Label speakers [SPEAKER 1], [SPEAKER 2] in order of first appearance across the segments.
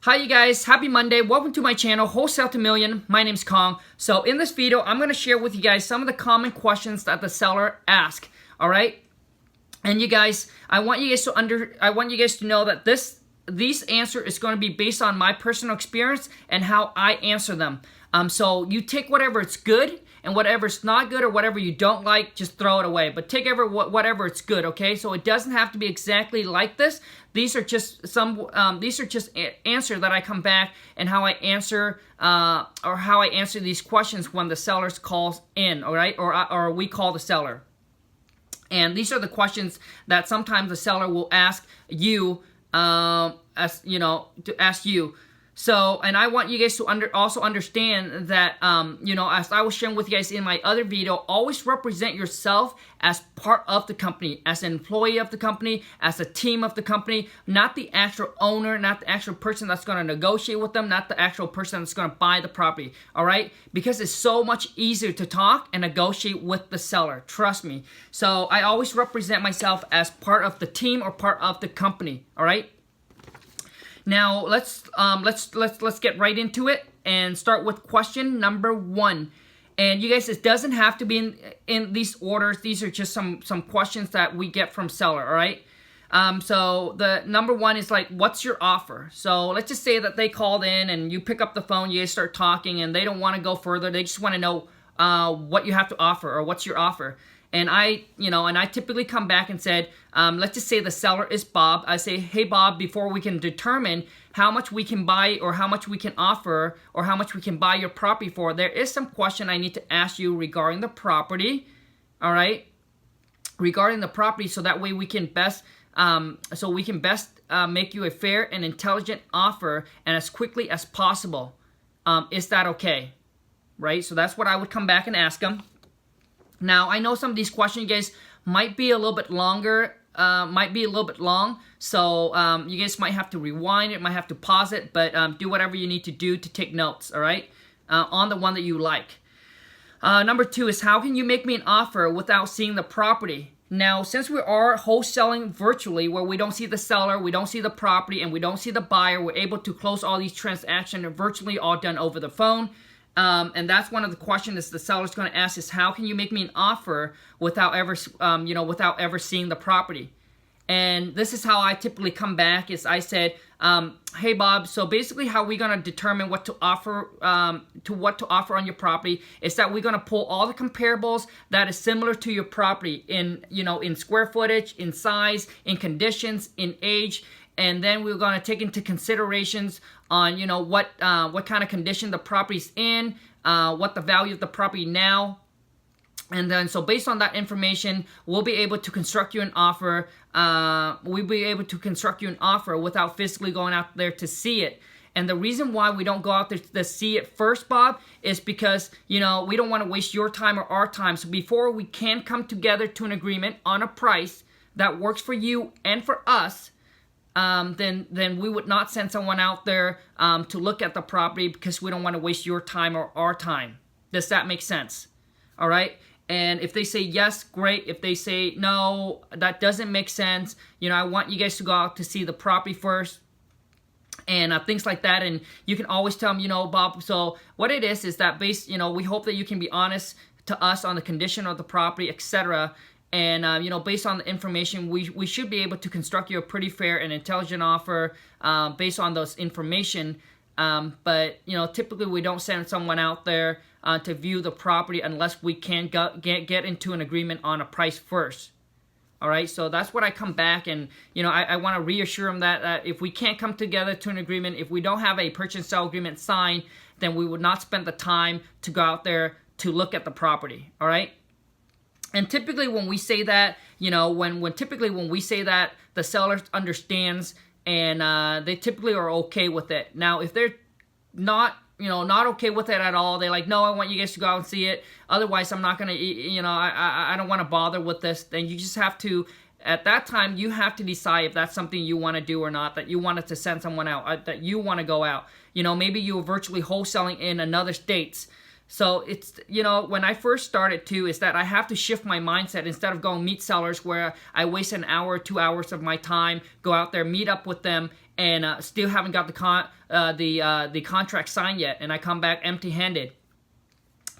[SPEAKER 1] Hi you guys, happy Monday. Welcome to my channel, Wholesale to Million. My name's Khang. So in this video, I'm going to share with you guys some of the common questions that the seller asks. All right? And you guys, I want you guys to know that these answer is going to be based on my personal experience and how I answer them. So you take whatever it's good, and whatever it's not good or whatever you don't like, just throw it away. But take whatever it's good, okay? So it doesn't have to be exactly like this. These are just answer that I come back and how I answer these questions when the seller calls in, all right? Or we call the seller. And these are the questions that sometimes the seller will ask you, to ask you. So, and I want you guys to also understand that, as I was sharing with you guys in my other video, always represent yourself as part of the company, as an employee of the company, as a team of the company, not the actual owner, not the actual person that's going to negotiate with them, not the actual person that's going to buy the property, all right? Because it's so much easier to talk and negotiate with the seller, trust me. So, I always represent myself as part of the team or part of the company, all right? Now let's get right into it and start with question number 1. And you guys, it doesn't have to be in these orders. These are just some questions that we get from seller. All right. So the number 1 is like, what's your offer? So let's just say that they called in and you pick up the phone, you guys start talking, and they don't want to go further. They just want to know what you have to offer or what's your offer. And I typically come back and said, let's just say the seller is Bob. I say, hey Bob, before we can determine how much we can buy or how much we can offer or how much we can buy your property for, there is some question I need to ask you regarding the property, all right? Regarding the property, so that way we can best, make you a fair and intelligent offer and as quickly as possible. Is that okay? Right? So that's what I would come back and ask them. Now, I know some of these questions, you guys, might be a little bit longer, so you guys might have to rewind it, might have to pause it, but do whatever you need to do to take notes, all right, on the one that you like. Number 2 is, how can you make me an offer without seeing the property? Now, since we are wholesaling virtually, where we don't see the seller, we don't see the property, and we don't see the buyer, we're able to close all these transactions virtually, all done over the phone. And that's one of the questions the seller's going to ask is, how can you make me an offer without ever seeing the property? And this is how I typically come back is I said, hey Bob, so basically how we're going to determine what to offer on your property is that we're going to pull all the comparables that is similar to your property in square footage, in size, in conditions, in age. And then we're going to take into considerations on, what kind of condition the property's in, what the value of the property now. And then, so based on that information, we'll be able to construct you an offer. We'll be able to construct you an offer without physically going out there to see it. And the reason why we don't go out there to see it first, Bob, is because, we don't want to waste your time or our time. So before we can come together to an agreement on a price that works for you and for us, then we would not send someone out there to look at the property because we don't want to waste your time or our time. Does that make sense? All right? And if they say yes, great. If they say no, that doesn't make sense, I want you guys to go out to see the property first and things like that. And you can always tell them, Bob, so what it is that we hope that you can be honest to us on the condition of the property, etc. And, based on the information, we should be able to construct you a pretty fair and intelligent offer based on those information. But, typically we don't send someone out there to view the property unless we can get into an agreement on a price first. All right, so that's what I come back and, I want to reassure them that if we can't come together to an agreement, if we don't have a purchase and sale agreement signed, then we would not spend the time to go out there to look at the property. All right. And typically when we say that, when we say that, the seller understands and they typically are okay with it. Now, if they're not okay with it at all, they're like, no, I want you guys to go out and see it. Otherwise, I'm not going to, I don't want to bother with this. Then you just have to, at that time, you have to decide if that's something you want to do or not, that you wanted to send someone out, that you want to go out. Maybe you were virtually wholesaling in another states. So it's, you know, when I first started too, is that I have to shift my mindset instead of going meet sellers where I waste an hour, 2 hours of my time, go out there, meet up with them, and still haven't got the contract signed yet, and I come back empty-handed.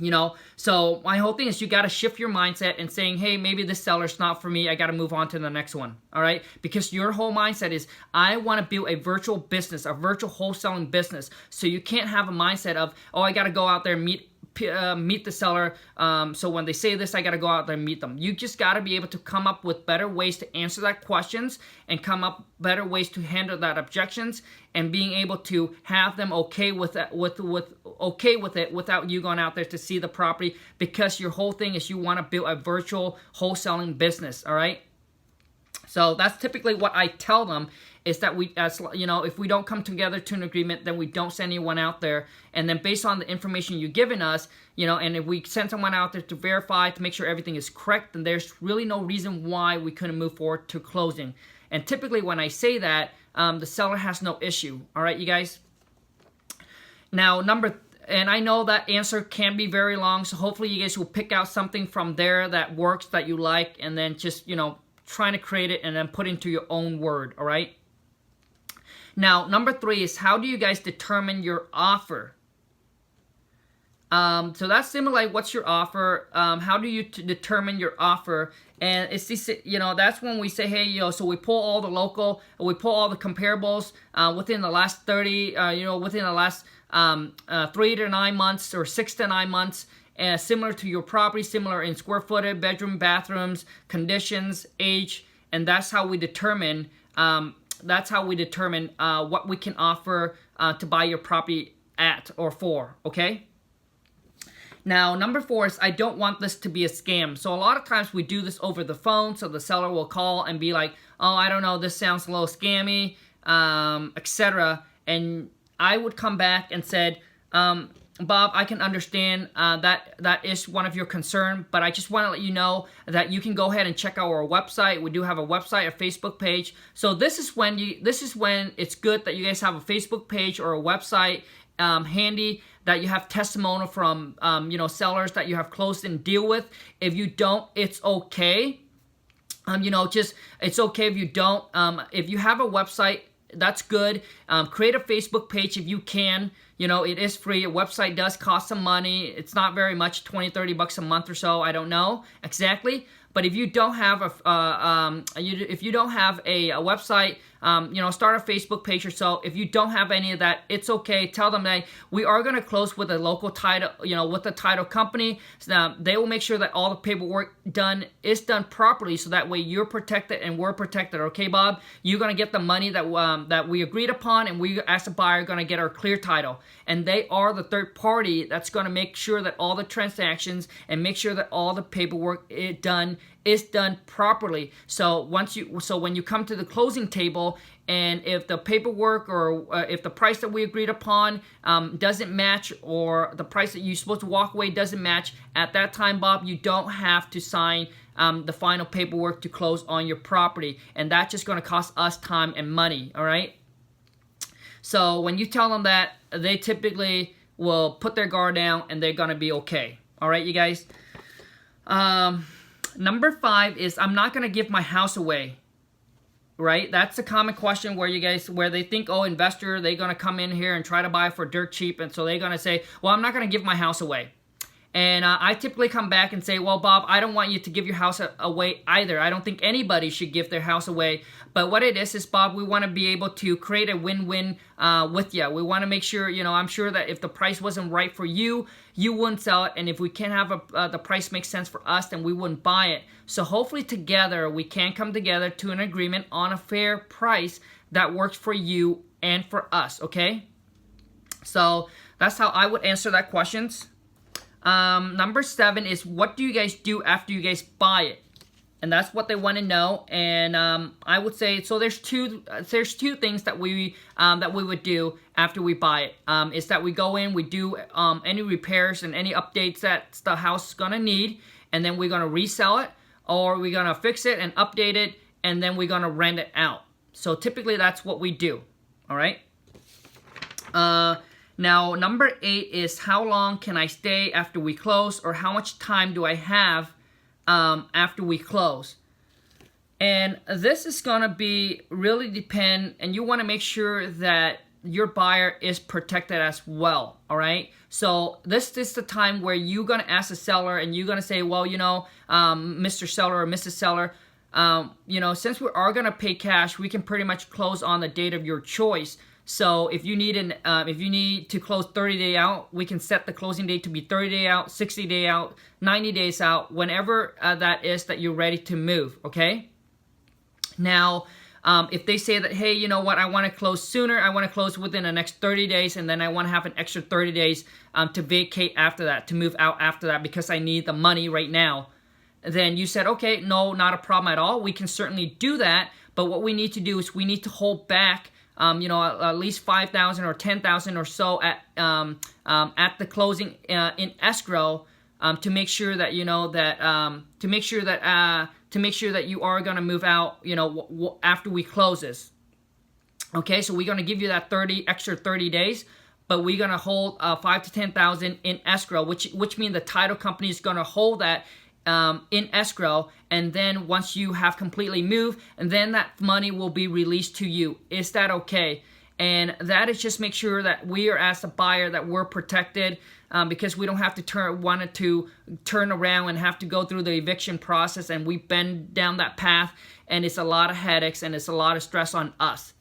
[SPEAKER 1] You know, so my whole thing is you got to shift your mindset and saying, hey, maybe this seller's not for me. I got to move on to the next one. All right. Because your whole mindset is, I want to build a virtual business, a virtual wholesaling business. So you can't have a mindset of, oh, I got to go out there and meet the seller. So when they say this, I got to go out there and meet them. You just got to be able to come up with better ways to answer that questions and come up better ways to handle that objections and being able to have them okay with that, okay with it without you going out there to see the property, because your whole thing is you want to build a virtual wholesaling business. All right. So that's typically what I tell them, is that we, as you know, if we don't come together to an agreement, then we don't send anyone out there. And then based on the information you've given us, you know, and if we send someone out there to verify, to make sure everything is correct, then there's really no reason why we couldn't move forward to closing. And typically when I say that, the seller has no issue. All right, you guys. Now, and I know that answer can be very long, so hopefully you guys will pick out something from there that works, that you like, and then just, you know, trying to create it and then put into your own word. All right. Now, number 3 is, how do you guys determine your offer? So that's similar, like, what's your offer? How do you determine your offer? And it's this, you know, that's when we say, hey, you know, so we pull all the local, we pull all the comparables within the last 30, you know, within the last 3 to 9 months or 6 to 9 months. Similar to your property, similar in square footage, bedroom, bathrooms, conditions, age, and that's how we determine what we can offer to buy your property at or for. Okay. Now, number 4 is, I don't want this to be a scam. So a lot of times we do this over the phone. So the seller will call and be like, oh, I don't know, this sounds a little scammy, etc. And I would come back and said, Bob, I can understand that is one of your concern, but I just want to let you know that you can go ahead and check out our website. We do have a website, a Facebook page. So this is when it's good that you guys have a Facebook page or a website handy, that you have testimonial from you know, sellers that you have closed and deal with. If you don't, it's okay. You know, just, it's okay if you don't. If you have a website, that's good. Create a Facebook page if you can. You know, it is free. A website does cost some money. It's not very much, 20, 30 bucks a month or so. I don't know exactly. But if you don't have a website, you know, start a Facebook page or so. If you don't have any of that, it's okay. Tell them that we are going to close with a local title, you know, with the title company. So they will make sure that all the paperwork is done properly, so that way you're protected and we're protected. Okay, Bob, you're going to get the money that we agreed upon, and we as a buyer are going to get our clear title. And they are the third party that's going to make sure that all the transactions and make sure that all the paperwork is done properly. So when you come to the closing table, and if the paperwork or if the price that we agreed upon doesn't match, or the price that you're supposed to walk away doesn't match, at that time, Bob, you don't have to sign the final paperwork to close on your property, and that's just going to cost us time and money. All right. So when you tell them that, they typically will put their guard down and they're going to be okay. All right, you guys. Number 5 is, I'm not going to give my house away. Right? That's a common question where they think, oh, investor, they're going to come in here and try to buy for dirt cheap. And so they're going to say, well, I'm not going to give my house away. And I typically come back and say, well, Bob, I don't want you to give your house away either. I don't think anybody should give their house away. But what it is, Bob, we want to be able to create a win-win with you. We want to make sure, you know, I'm sure that if the price wasn't right for you, you wouldn't sell it. And if we can't have the price make sense for us, then we wouldn't buy it. So hopefully together, we can come together to an agreement on a fair price that works for you and for us, okay? So that's how I would answer that questions. Number 7 is, what do you guys do after you guys buy it? And that's what they want to know. And I would say, so there's two things that we would do after we buy it. Is that we go in, we do any repairs and any updates that the house is gonna need, and then we're gonna resell it, or we're gonna fix it and update it, and then we're gonna rent it out. So typically that's what we do. All right. Now, number 8 is how long can I stay after we close, or how much time do I have after we close? And this is going to be really depend, and you want to make sure that your buyer is protected as well, all right? So this is the time where you're going to ask the seller, and you're going to say, well, Mr. Seller or Mrs. Seller, since we are going to pay cash, we can pretty much close on the date of your choice. So if you need to close 30 days out, we can set the closing date to be 30 days out, 60 days out, 90 days out, whenever that is that you're ready to move, okay? Now, if they say that, hey, you know what, I want to close sooner, I want to close within the next 30 days, and then I want to have an extra 30 days to vacate after that, to move out after that because I need the money right now, then you said, okay, no, not a problem at all. We can certainly do that, but what we need to do is we need to hold back at least $5,000 or $10,000 or so at the closing in escrow to make sure that you are going to move out after we close this. Okay, so we're going to give you that extra 30 days, but we're going to hold $5,000 to $10,000 in escrow, which means the title company is going to hold that in escrow, and then once you have completely moved, and then that money will be released to you. Is that okay? And that is just make sure that we are, as a buyer, that we're protected, because we don't have to turn around and have to go through the eviction process, and we bend down that path, and it's a lot of headaches and it's a lot of stress on us.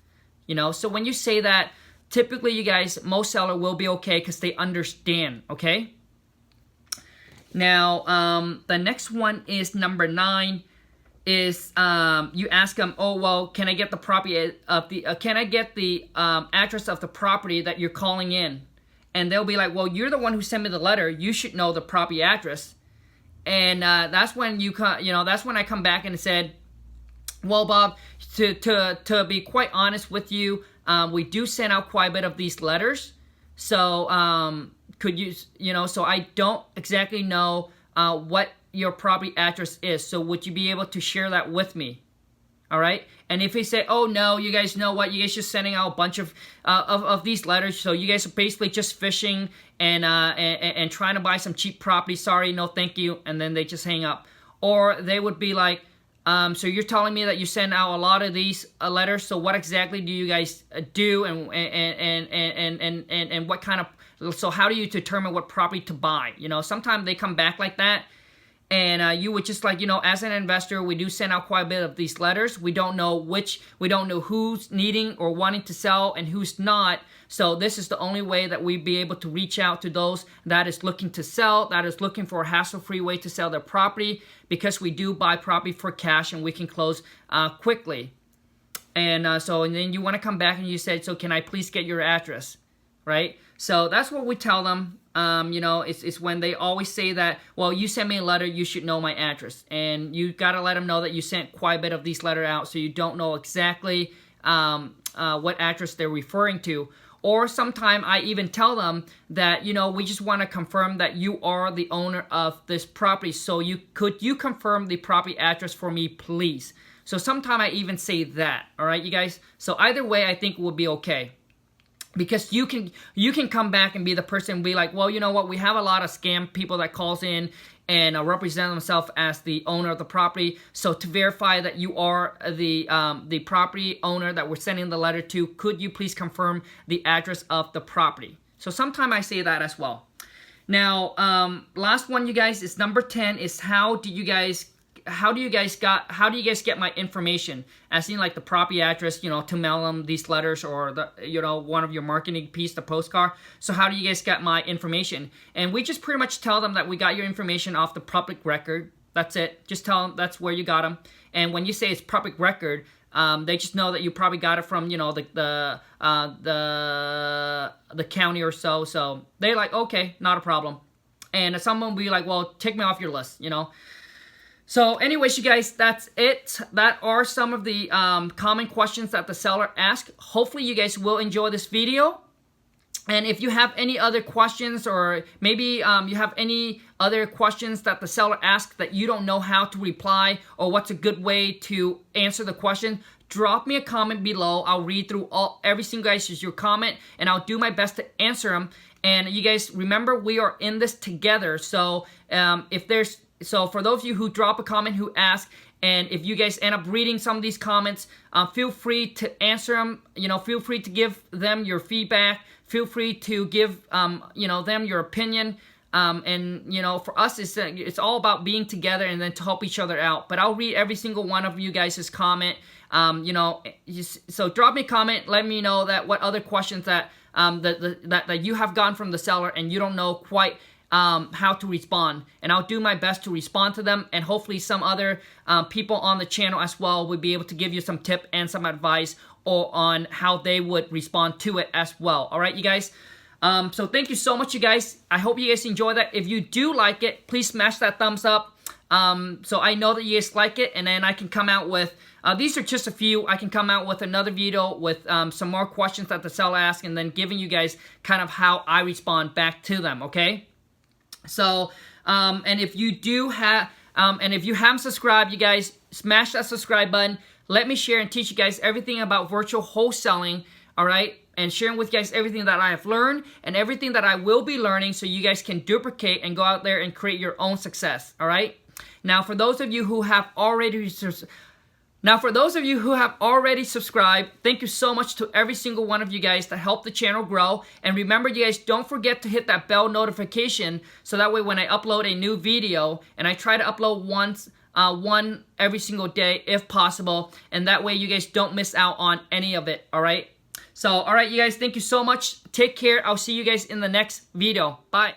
[SPEAKER 1] So when you say that, typically you guys, most seller will be okay because they understand, okay? Now, the next one is number 9. Is you ask them, oh well, can I get the property of the can I get the address of the property that you're calling in? And they'll be like, well, you're the one who sent me the letter. You should know the property address. And that's when that's when I come back and said, well, Bob, to be quite honest with you, we do send out quite a bit of these letters. So could you, so I don't exactly know what your property address is. So would you be able to share that with me? All right. And if they say, oh no, you guys know what, you guys just sending out a bunch of these letters, so you guys are basically just fishing and trying to buy some cheap property. Sorry, no thank you. And then they just hang up. Or they would be like, so you're telling me that you send out a lot of these letters. So what exactly do you guys do, and what kind of, so how do you determine what property to buy? Sometimes they come back like that. And you would just like, as an investor, we do send out quite a bit of these letters. We don't know who's needing or wanting to sell and who's not. So this is the only way that we'd be able to reach out to those that is looking to sell, that is looking for a hassle-free way to sell their property, because we do buy property for cash and we can close quickly. And and then you want to come back and you said, so can I please get your address, right? So that's what we tell them. It's when they always say that, well, you sent me a letter, you should know my address. And you got to let them know that you sent quite a bit of these letters out, so you don't know exactly what address they're referring to. Or sometime I even tell them that, we just want to confirm that you are the owner of this property. So could you confirm the property address for me, please? So sometime I even say that, all right, you guys? So either way, I think will be okay. Because you can come back and be the person and be like, well, you know what, we have a lot of scam people that calls in and represent themselves as the owner of the property. So to verify that you are the property owner that we're sending the letter to, could you please confirm the address of the property? So sometimes I say that as well. Now, last one, you guys, is number 10, is how do you guys get my information? As in like the property address, to mail them these letters, or one of your marketing piece, the postcard. So how do you guys get my information? And we just pretty much tell them that we got your information off the public record. That's it. Just tell them that's where you got them. And when you say it's public record, they just know that you probably got it from, the county or so. So they're like, okay, not a problem. And someone will be like, well, take me off your list, So anyways, you guys, that's it. That are some of the common questions that the seller asked. Hopefully you guys will enjoy this video. And if you have any other questions, or maybe you have any other questions that the seller asked that you don't know how to reply, or what's a good way to answer the question, drop me a comment below. I'll read through every single guys' your comment, and I'll do my best to answer them. And you guys remember, we are in this together. So for those of you who drop a comment, who ask, and if you guys end up reading some of these comments, feel free to answer them. Feel free to give them your feedback. Feel free to give them your opinion. For us, it's all about being together and then to help each other out. But I'll read every single one of you guys' comment. So drop me a comment. Let me know what other questions that you have gotten from the seller and you don't know quite how to respond, and I'll do my best to respond to them, and hopefully some other people on the channel as well would be able to give you some tip and some advice on how they would respond to it as well. All right, you guys. So thank you so much, you guys. I hope you guys enjoy that. If you do like it, please smash that thumbs up, so I know that you guys like it, and then I can come out with these are just a few. I can come out with another video with some more questions that the seller asked, and then giving you guys kind of how I respond back to them. Okay. So, and if you do have, and if you haven't subscribed, you guys, smash that subscribe button. Let me share and teach you guys everything about virtual wholesaling, all right? And sharing with you guys everything that I have learned and everything that I will be learning, so you guys can duplicate and go out there and create your own success, all right? Now, for those of you who have already subscribed, thank you so much to every single one of you guys that help the channel grow. And remember, you guys, don't forget to hit that bell notification, so that way when I upload a new video, and I try to upload one every single day if possible, and that way you guys don't miss out on any of it, all right? So, all right, you guys, thank you so much. Take care. I'll see you guys in the next video. Bye.